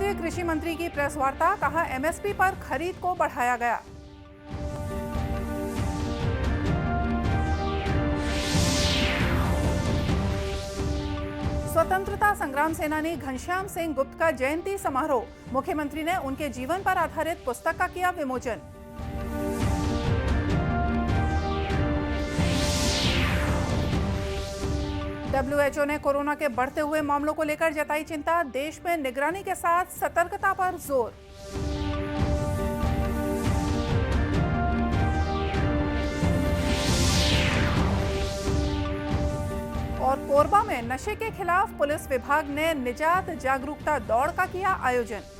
केंद्रीय कृषि मंत्री की प्रेस वार्ता, कहा एमएसपी पर खरीद को बढ़ाया गया। स्वतंत्रता संग्राम सेनानी घनश्याम सिंह गुप्त का जयंती समारोह, मुख्यमंत्री ने उनके जीवन पर आधारित पुस्तक का किया विमोचन। डब्ल्यूएचओ ने कोरोना के बढ़ते हुए मामलों को लेकर जताई चिंता, देश में निगरानी के साथ सतर्कता पर जोर। और कोरबा में नशे के खिलाफ पुलिस विभाग ने निजात जागरूकता दौड़ का किया आयोजन।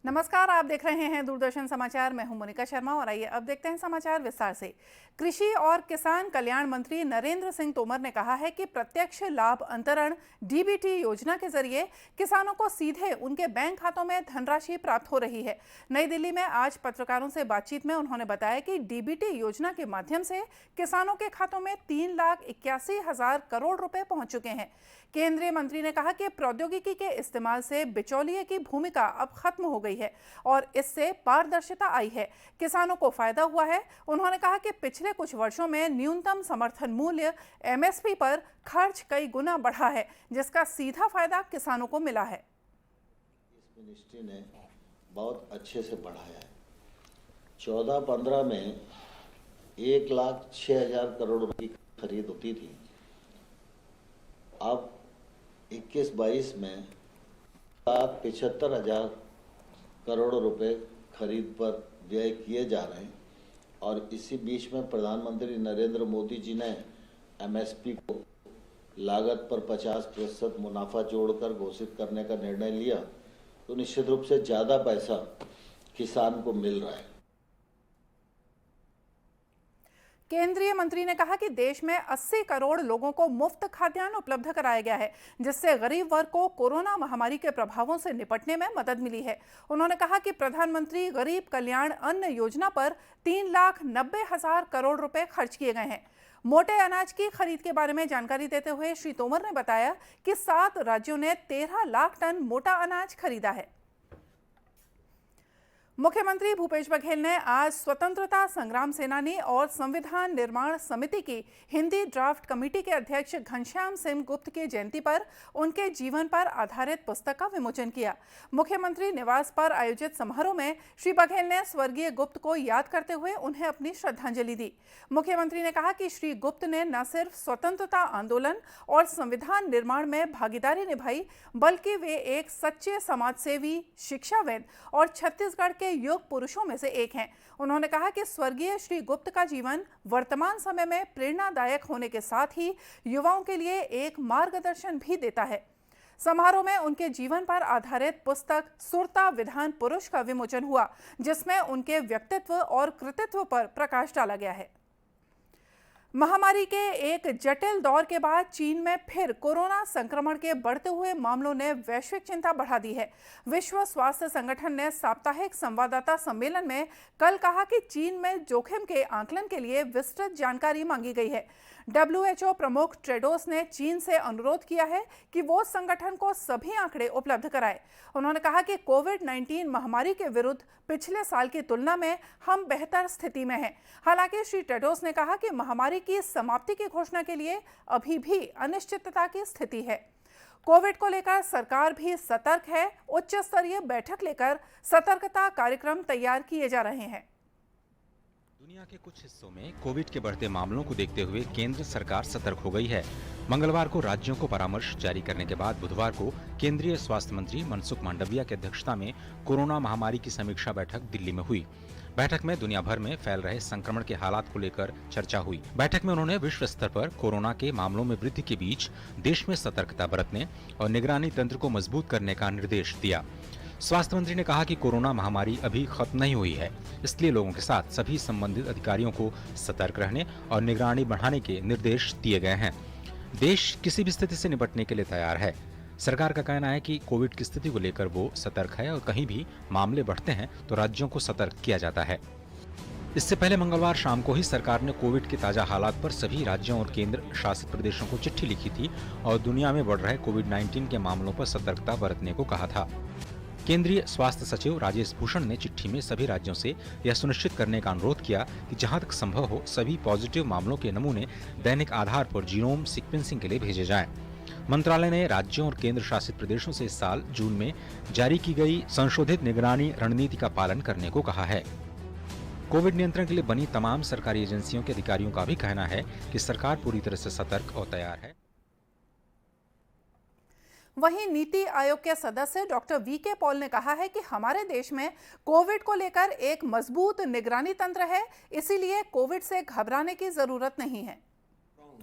नमस्कार, आप देख रहे हैं दूरदर्शन समाचार। मैं हूं मोनिका शर्मा और आइए अब देखते हैं समाचार विस्तार से। कृषि और किसान कल्याण मंत्री नरेंद्र सिंह तोमर ने कहा है कि प्रत्यक्ष लाभ अंतरण डीबीटी योजना के जरिए किसानों को सीधे उनके बैंक खातों में धनराशि प्राप्त हो रही है। नई दिल्ली में आज पत्रकारों से बातचीत में उन्होंने बताया कि डीबीटी योजना के माध्यम से किसानों के खातों में 3,81,000 करोड़ रुपए पहुंच चुके हैं। केंद्रीय मंत्री ने कहा कि प्रौद्योगिकी के इस्तेमाल से बिचौलिए की भूमिका अब खत्म हो गई है और इससे पारदर्शिता आई है, किसानों को फायदा हुआ है। उन्होंने कहा कि पिछले कुछ वर्षों में न्यूनतम समर्थन मूल्य एमएसपी पर खर्च कई गुना बढ़ा है, जिसका सीधा फायदा किसानों को मिला है। इस मिनिस्ट्री ने बहुत अच्छे से बढ़ाया है। 14-15 में 1,06,000 करोड़ रुपए की खरीद होती थी, अब 21-22 में 1,75,000 करोड़ रुपए खरीद पर व्यय किए जा रहे हैं। और इसी बीच में प्रधानमंत्री नरेंद्र मोदी जी ने एमएसपी को लागत पर 50% मुनाफा जोड़कर घोषित करने का निर्णय लिया, तो निश्चित रूप से ज़्यादा पैसा किसान को मिल रहा है। केंद्रीय मंत्री ने कहा कि देश में 80 करोड़ लोगों को मुफ्त खाद्यान्न उपलब्ध कराया गया है, जिससे गरीब वर्ग को कोरोना महामारी के प्रभावों से निपटने में मदद मिली है। उन्होंने कहा कि प्रधानमंत्री गरीब कल्याण अन्न योजना पर 3,90,000 करोड़ रुपए खर्च किए गए हैं। मोटे अनाज की खरीद के बारे में जानकारी देते हुए श्री तोमर ने बताया कि 7 राज्यों ने 13 लाख टन मोटा अनाज खरीदा है। मुख्यमंत्री भूपेश बघेल ने आज स्वतंत्रता संग्राम सेनानी और संविधान निर्माण समिति की हिंदी ड्राफ्ट कमेटी के अध्यक्ष घनश्याम सिंह गुप्त की जयंती पर उनके जीवन पर आधारित पुस्तक का विमोचन किया। मुख्यमंत्री निवास पर आयोजित समारोह में श्री बघेल ने स्वर्गीय गुप्त को याद करते हुए उन्हें अपनी श्रद्धांजलि दी। मुख्यमंत्री ने कहा कि श्री गुप्त ने न सिर्फ स्वतंत्रता आंदोलन और संविधान निर्माण में भागीदारी निभाई, बल्कि वे एक सच्चे समाजसेवी, शिक्षाविद और छत्तीसगढ़ के युग पुरुषों में से एक हैं। उन्होंने कहा कि स्वर्गीय श्री गुप्त का जीवन वर्तमान समय में प्रेरणादायक होने के साथ ही युवाओं के लिए एक मार्गदर्शन भी देता है। समारोह में उनके जीवन पर आधारित पुस्तक सुरता विधान पुरुष का विमोचन हुआ, जिसमें उनके व्यक्तित्व और कृतित्व पर प्रकाश डाला गया है। महामारी के एक जटिल दौर के बाद चीन में फिर कोरोना संक्रमण के बढ़ते हुए मामलों ने वैश्विक चिंता बढ़ा दी है। विश्व स्वास्थ्य संगठन ने साप्ताहिक संवाददाता सम्मेलन में कल कहा कि चीन में जोखिम के आकलन के लिए विस्तृत जानकारी मांगी गई है। डब्ल्यूएचओ प्रमुख टेड्रोस ने चीन से अनुरोध किया है कि वो संगठन को सभी आंकड़े उपलब्ध कराए। उन्होंने कहा कि कोविड-19 महामारी के विरुद्ध पिछले साल की तुलना में हम बेहतर स्थिति में हैं। हालांकि श्री टेड्रोस ने कहा कि महामारी की समाप्ति की घोषणा के लिए अभी भी अनिश्चितता की स्थिति है। कोविड को लेकर सरकार भी सतर्क है। उच्च स्तरीय बैठक लेकर सतर्कता कार्यक्रम तैयार किए जा रहे हैं। दुनिया के कुछ हिस्सों में कोविड के बढ़ते मामलों को देखते हुए केंद्र सरकार सतर्क हो गई है। मंगलवार को राज्यों को परामर्श जारी करने के बाद बुधवार को केंद्रीय स्वास्थ्य मंत्री मनसुख मांडविया की अध्यक्षता में कोरोना महामारी की समीक्षा बैठक दिल्ली में हुई। बैठक में दुनिया भर में फैल रहे संक्रमण के हालात को लेकर चर्चा हुई। बैठक में उन्होंने विश्व स्तर पर कोरोना के मामलों में वृद्धि के बीच देश में सतर्कता बरतने और निगरानी तंत्र को मजबूत करने का निर्देश दिया। स्वास्थ्य मंत्री ने कहा कि कोरोना महामारी अभी खत्म नहीं हुई है, इसलिए लोगों के साथ सभी संबंधित अधिकारियों को सतर्क रहने और निगरानी बढ़ाने के निर्देश दिए गए हैं। देश किसी भी स्थिति से निपटने के लिए तैयार है। सरकार का कहना है कि कोविड की स्थिति को लेकर वो सतर्क है और कहीं भी मामले बढ़ते हैं तो राज्यों को सतर्क किया जाता है। इससे पहले मंगलवार शाम को ही सरकार ने कोविड के ताजा हालात पर सभी राज्यों और केंद्र शासित प्रदेशों को चिट्ठी लिखी थी और दुनिया में बढ़ रहे कोविड-19 के मामलों पर सतर्कता बरतने को कहा था। केंद्रीय स्वास्थ्य सचिव राजेश भूषण ने चिट्ठी में सभी राज्यों से यह सुनिश्चित करने का अनुरोध किया कि जहां तक संभव हो सभी पॉजिटिव मामलों के नमूने दैनिक आधार पर जीनोम सीक्वेंसिंग के लिए भेजे जाएं। मंत्रालय ने राज्यों और केंद्र शासित प्रदेशों से इस साल जून में जारी की गई संशोधित निगरानी रणनीति का पालन करने को कहा है। कोविड नियंत्रण के लिए बनी तमाम सरकारी एजेंसियों के अधिकारियों का भी कहना है कि सरकार पूरी तरह से सतर्क और तैयार है। वहीं नीति आयोग के सदस्य डॉक्टर वीके पॉल ने कहा है कि हमारे देश में कोविड को लेकर एक मजबूत निगरानी तंत्र है, इसीलिए कोविड से घबराने की जरूरत नहीं है।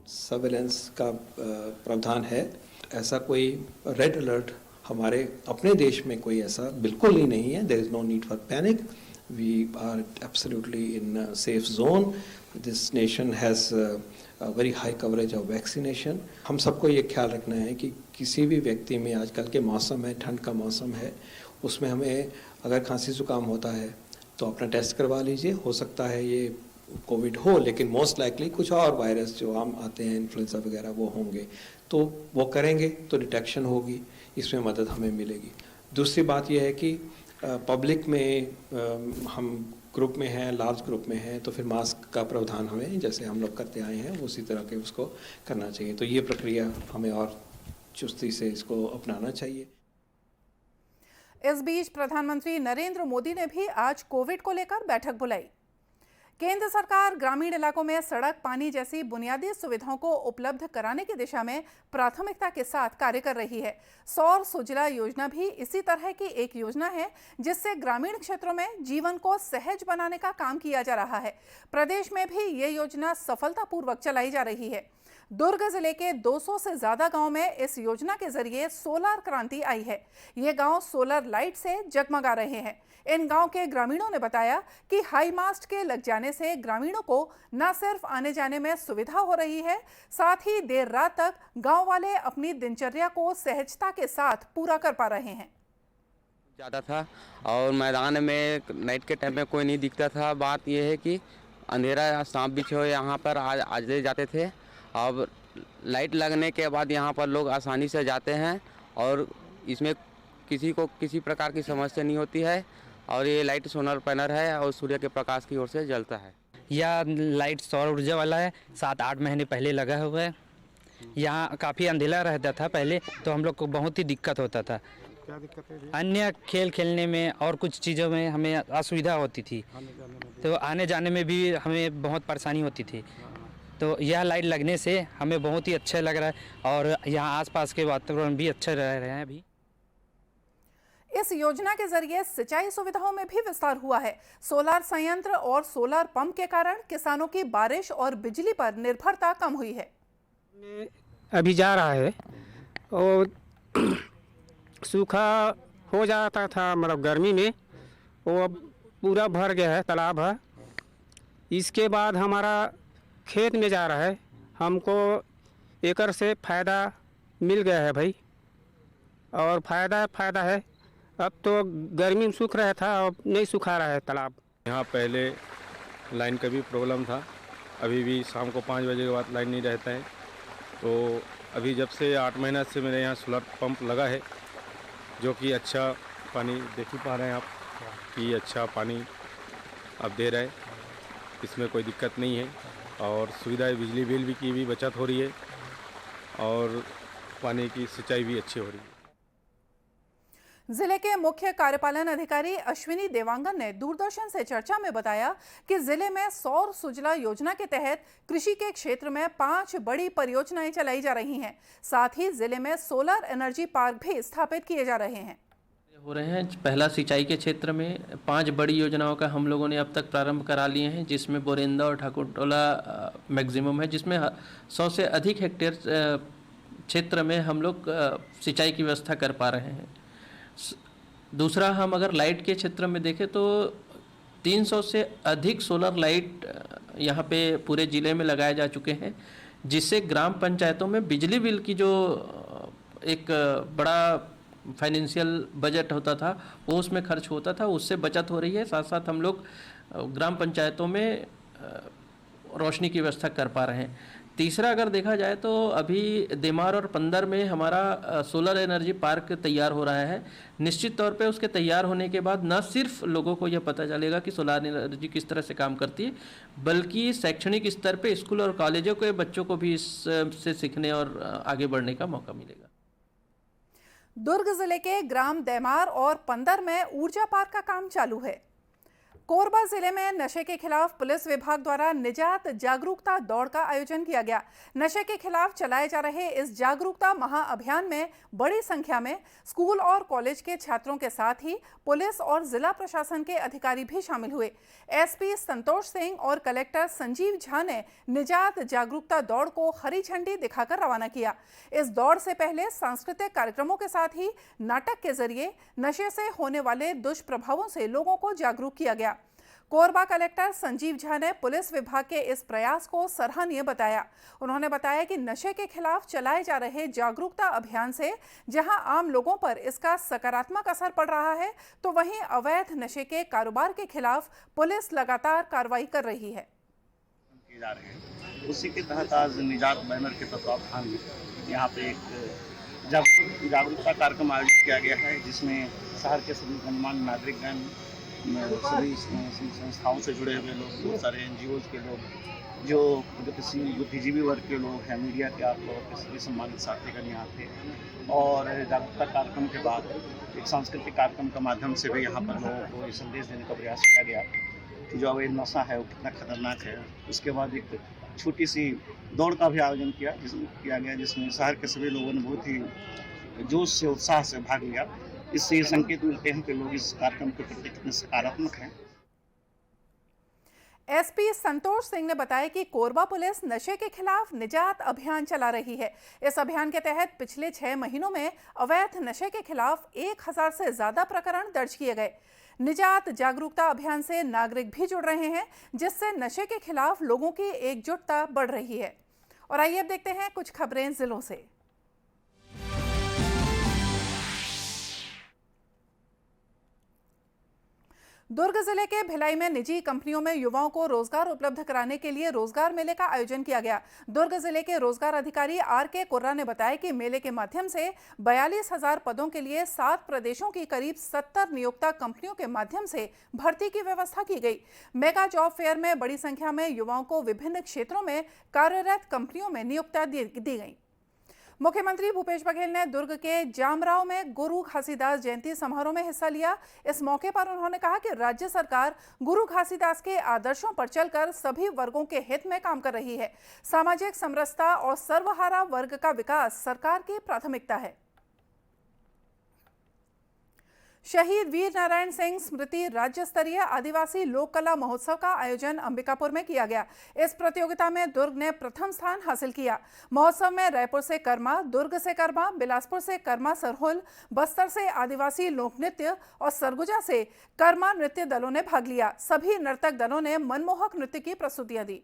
सर्वेलेंस का प्रावधान है, ऐसा कोई रेड अलर्ट हमारे अपने देश में कोई ऐसा बिल्कुल ही नहीं है। There is no need for panic. We are absolutely in a safe zone. This nation has a very high coverage of vaccination. हम सबको ये ख्याल रखना है कि किसी भी व्यक्ति में, आजकल के मौसम है, ठंड का मौसम है, उसमें हमें अगर खांसी जुकाम होता है तो अपना टेस्ट करवा लीजिए। हो सकता है ये कोविड हो, लेकिन मोस्ट लाइकली कुछ और वायरस जो आम आते हैं, इन्फ्लुएंजा वगैरह, वो होंगे, तो वो करेंगे तो डिटेक्शन होगी, इसमें मदद हमें मिलेगी। दूसरी बात यह है कि पब्लिक में हम ग्रुप में हैं, लार्ज ग्रुप में हैं, तो फिर मास्क का प्रावधान हमें, जैसे हम लोग करते आए हैं, उसी तरह के उसको करना चाहिए। तो ये प्रक्रिया हमें और चुस्ती से इसको अपनाना चाहिए। इस बीच प्रधानमंत्री नरेंद्र मोदी ने भी आज कोविड को लेकर बैठक बुलाई। केंद्र सरकार ग्रामीण इलाकों में सड़क, पानी जैसी बुनियादी सुविधाओं को उपलब्ध कराने की दिशा में प्राथमिकता के साथ कार्य कर रही है। सौर सुजला योजना भी इसी तरह की एक योजना है जिससे ग्रामीण क्षेत्रों में जीवन को सहज बनाने का काम किया जा रहा है। प्रदेश में भी ये योजना सफलतापूर्वक चलाई जा रही है। दुर्ग जिले के 200 से ज्यादा गांव में इस योजना के जरिए सोलर क्रांति आई है। ये गांव सोलर लाइट से जगमगा रहे हैं। इन गांव के ग्रामीणों ने बताया कि हाई मास्ट के लग जाने से ग्रामीणों को न सिर्फ आने जाने में सुविधा हो रही है, साथ ही देर रात तक गांव वाले अपनी दिनचर्या को सहजता के साथ पूरा कर पा रहे हैं। ज़्यादा था और मैदान में नाइट के टाइम में कोई नहीं दिखता था। बात यह है कि अंधेरा सांप बिच्छू यहाँ पर आ जाते थे। अब लाइट लगने के बाद यहाँ पर लोग आसानी से जाते हैं और इसमें किसी को किसी प्रकार की समस्या नहीं होती है। और ये लाइट सोलर पैनल है और सूर्य के प्रकाश की ओर से जलता है। यह लाइट सौर ऊर्जा वाला है, 7-8 महीने पहले लगा हुआ है। यहाँ काफ़ी अंधेरा रहता था पहले, तो हम लोग को बहुत ही दिक्कत होता था। क्या दिक्कत है? अन्य खेल खेलने में और कुछ चीज़ों में हमें असुविधा होती थी, तो आने जाने में भी हमें बहुत परेशानी होती थी। तो यह लाइट लगने से हमें बहुत ही अच्छा लग रहा है और यहाँ आसपास के वातावरण भी अच्छे रह रहे हैं। अभी इस योजना के जरिए सिंचाई सुविधाओं में भी विस्तार हुआ है। सोलर संयंत्र और सोलर पंप के कारण किसानों की बारिश और बिजली पर निर्भरता कम हुई है। अभी जा रहा है और सूखा हो जाता था, मतलब गर्मी में, वो अब पूरा भर गया है, तालाब है। इसके बाद हमारा खेत में जा रहा है, हमको एकड़ से फ़ायदा मिल गया है भाई, और फ़ायदा है। अब तो गर्मी में सूख रहा था, अब नहीं सूखा रहा है तालाब। यहाँ पहले लाइन का भी प्रॉब्लम था, अभी भी शाम को 5 बजे के बाद लाइन नहीं रहता है। तो अभी जब से 8 महीना से मेरे यहाँ सोलर पंप लगा है, जो कि अच्छा पानी देख ही पा रहे हैं आप कि अच्छा पानी अब दे रहा है, इसमें कोई दिक्कत नहीं है। और सुविधा बिजली बिल भी की भी बचत हो रही है और पानी की सिंचाई भी अच्छी हो रही है। जिले के मुख्य कार्यपालन अधिकारी अश्विनी देवांगन ने दूरदर्शन से चर्चा में बताया कि जिले में सौर सुजला योजना के तहत कृषि के क्षेत्र में 5 बड़ी परियोजनाएं चलाई जा रही हैं। साथ ही जिले में सोलर एनर्जी पार्क भी स्थापित किए जा रहे हैं। हो रहे हैं। पहला सिंचाई के क्षेत्र में 5 बड़ी योजनाओं का हम लोगों ने अब तक प्रारंभ करा लिए हैं, जिसमें बोरेंदा और ठाकुरटोला मैक्सिमम है, जिसमें 100 से अधिक हेक्टेयर क्षेत्र में हम लोग सिंचाई की व्यवस्था कर पा रहे हैं। दूसरा, हम अगर लाइट के क्षेत्र में देखें तो 300 से अधिक सोलर लाइट यहाँ पे पूरे ज़िले में लगाए जा चुके हैं, जिससे ग्राम पंचायतों में बिजली बिल की जो एक बड़ा फाइनेंशियल बजट होता था वो उसमें खर्च होता था, उससे बचत हो रही है। साथ साथ हम लोग ग्राम पंचायतों में रोशनी की व्यवस्था कर पा रहे हैं। तीसरा अगर देखा जाए तो अभी देमार और पंदर में हमारा सोलर एनर्जी पार्क तैयार हो रहा है। निश्चित तौर पे उसके तैयार होने के बाद न सिर्फ लोगों को यह पता चलेगा कि सोलर एनर्जी किस तरह से काम करती है, बल्कि शैक्षणिक स्तर पे स्कूल और कॉलेजों के बच्चों को भी इससे सीखने और आगे बढ़ने का मौका मिलेगा। दुर्ग जिले के ग्राम देमार और पंदर में ऊर्जा पार्क का काम चालू है। कोरबा जिले में नशे के खिलाफ पुलिस विभाग द्वारा निजात जागरूकता दौड़ का आयोजन किया गया। नशे के खिलाफ चलाए जा रहे इस जागरूकता महाअभियान में बड़ी संख्या में स्कूल और कॉलेज के छात्रों के साथ ही पुलिस और जिला प्रशासन के अधिकारी भी शामिल हुए। एसपी संतोष सिंह और कलेक्टर संजीव झा ने निजात जागरूकता दौड़ को हरी झंडी दिखाकर रवाना किया। इस दौड़ से पहले सांस्कृतिक कार्यक्रमों के साथ ही नाटक के जरिए नशे से होने वाले दुष्प्रभावों से लोगों को जागरूक किया गया। कोरबा कलेक्टर संजीव झा ने पुलिस विभाग के इस प्रयास को सराहनीय बताया। उन्होंने बताया कि नशे के खिलाफ चलाए जा रहे जागरूकता अभियान से जहां आम लोगों पर इसका सकारात्मक असर पड़ रहा है, तो वहीं अवैध नशे के कारोबार के खिलाफ पुलिस लगातार कार्रवाई कर रही है। उसी के तहत आज निजात बैनर के तत्वावधान में यहाँ पे एक जागरूकता कार्यक्रम आयोजित किया गया है, जिसमें शहर के सभी गणमान्य नागरिकगण, सभी संस्थाओं से जुड़े हुए लोग, बहुत सारे NGOs के लोग, जो प्रगतिशील बुद्धिजीवी वर्ग के लोग हैं, मीडिया के आप लोगों के सभी सम्मानित साथीगण यहाँ थे। और जागरूकता कार्यक्रम के बाद एक सांस्कृतिक कार्यक्रम के माध्यम से भी यहाँ पर लोगों को ये संदेश देने का प्रयास किया गया कि जो अवैध नशा है वो कितना खतरनाक है। उसके बाद एक छोटी सी दौड़ का भी आयोजन किया गया, जिसमें शहर के सभी लोगों ने बहुत ही जोश से, उत्साह से भाग लिया। इससे ये संकेत मिलते हैं कि लोग इस कार्यक्रम के प्रति कितने सकारात्मक हैं। एसपी संतोष सिंह ने बताया कि कोरबा पुलिस नशे के खिलाफ निजात अभियान चला रही है। इस अभियान के तहत पिछले 6 महीनों में अवैध नशे के खिलाफ 1000 से ज्यादा प्रकरण दर्ज किए गए। निजात जागरूकता अभियान से नागरिक भी जुड़ रहे हैं, जिससे नशे के खिलाफ लोगों की एकजुटता बढ़ रही है। और आइए अब देखते हैं कुछ खबरें जिलों से। दुर्ग जिले के भिलाई में निजी कंपनियों में युवाओं को रोजगार उपलब्ध कराने के लिए रोजगार मेले का आयोजन किया गया। दुर्ग जिले के रोजगार अधिकारी RK कुर्रा ने बताया कि मेले के माध्यम से 42,000 पदों के लिए 7 प्रदेशों की करीब 70 नियोक्ता कंपनियों के माध्यम से भर्ती की व्यवस्था की गई। मेगा जॉब फेयर में बड़ी संख्या में युवाओं को विभिन्न क्षेत्रों में कार्यरत कंपनियों में नियुक्ति दी गई। मुख्यमंत्री भूपेश बघेल ने दुर्ग के जामराव में गुरु घासीदास जयंती समारोह में हिस्सा लिया। इस मौके पर उन्होंने कहा कि राज्य सरकार गुरु घासीदास के आदर्शों पर चलकर सभी वर्गों के हित में काम कर रही है। सामाजिक समरसता और सर्वहारा वर्ग का विकास सरकार की प्राथमिकता है। शहीद वीर नारायण सिंह स्मृति राज्य स्तरीय आदिवासी लोक कला महोत्सव का आयोजन अंबिकापुर में किया गया। इस प्रतियोगिता में दुर्ग ने प्रथम स्थान हासिल किया। महोत्सव में रायपुर से कर्मा, दुर्ग से कर्मा, बिलासपुर से कर्मा सरहुल, बस्तर से आदिवासी लोक नृत्य और सरगुजा से कर्मा नृत्य दलों ने भाग लिया। सभी नर्तक दलों ने मनमोहक नृत्य की प्रस्तुतियां दी।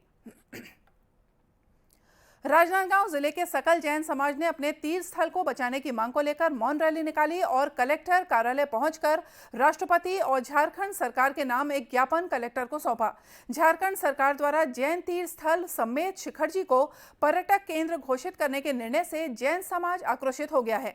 राजनांदगांव जिले के सकल जैन समाज ने अपने तीर्थ स्थल को बचाने की मांग को लेकर मौन रैली निकाली और कलेक्टर कार्यालय पहुंचकर राष्ट्रपति और झारखंड सरकार के नाम एक ज्ञापन कलेक्टर को सौंपा। झारखंड सरकार द्वारा जैन तीर्थ स्थल समेत शिखरजी को पर्यटक केंद्र घोषित करने के निर्णय से जैन समाज आक्रोशित हो गया है।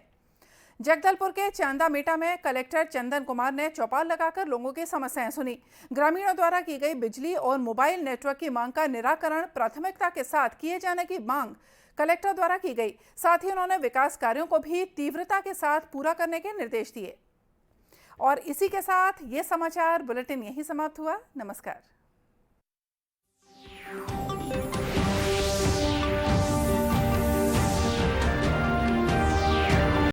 जगदलपुर के चांदामेटा में कलेक्टर चंदन कुमार ने चौपाल लगाकर लोगों की समस्याएं सुनी। ग्रामीणों द्वारा की गई बिजली और मोबाइल नेटवर्क की मांग का निराकरण प्राथमिकता के साथ किए जाने की मांग कलेक्टर द्वारा की गई। साथ ही उन्होंने विकास कार्यों को भी तीव्रता के साथ पूरा करने के निर्देश दिए। और इसी के साथ ये समाचार बुलेटिन यहीं समाप्त हुआ। नमस्कार।